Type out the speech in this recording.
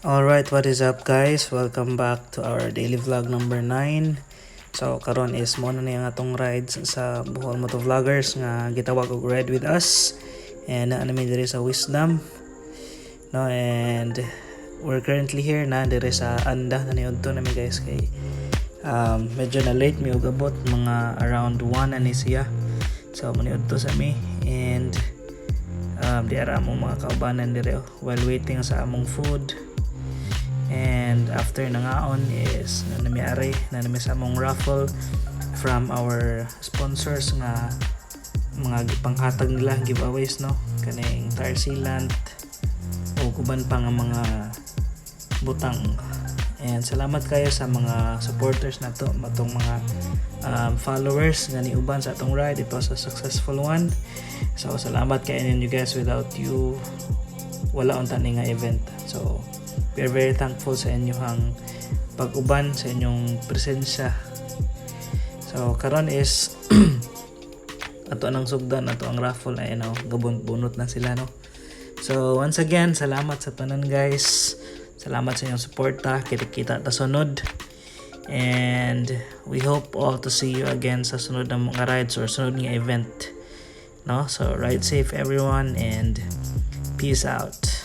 Alright, what is up guys? Welcome back to our daily vlog number 9. So karon is mo na yung atong rides sa Bohol Moto Vloggers nga gitawag og Ride With Us. And naami diri sa Wisdom. No, and we're currently here na diri sa Anda na niudto nami guys kay medyo na late mi og abot mga around 1 ani siya. So maniudto sa mi and di ara among mga kaubanan diri while waiting sa among food. And after nangaon is nanamiari na nami sa among raffle from our sponsors nga mga panghatag nila giveaways no kaning tar sealant o kuban pa nga mga butang. And salamat kayo sa mga supporters nato matong mga followers nga niuban sa atong ride. It was a successful one, so salamat kayo ninyo guys. Without you wala unta ni nga event. So we are very thankful sa inyong pag-uban, sa inyong presensya. So karon is ato nang sugdan, ato ang raffle ay gabon-bunot na sila no. So once again, salamat sa tanan guys. Salamat sa inyong suporta. Kita ta sunod. And we hope all to see you again sa sunod na mga rides or sunod nga event. No? So ride safe everyone and peace out.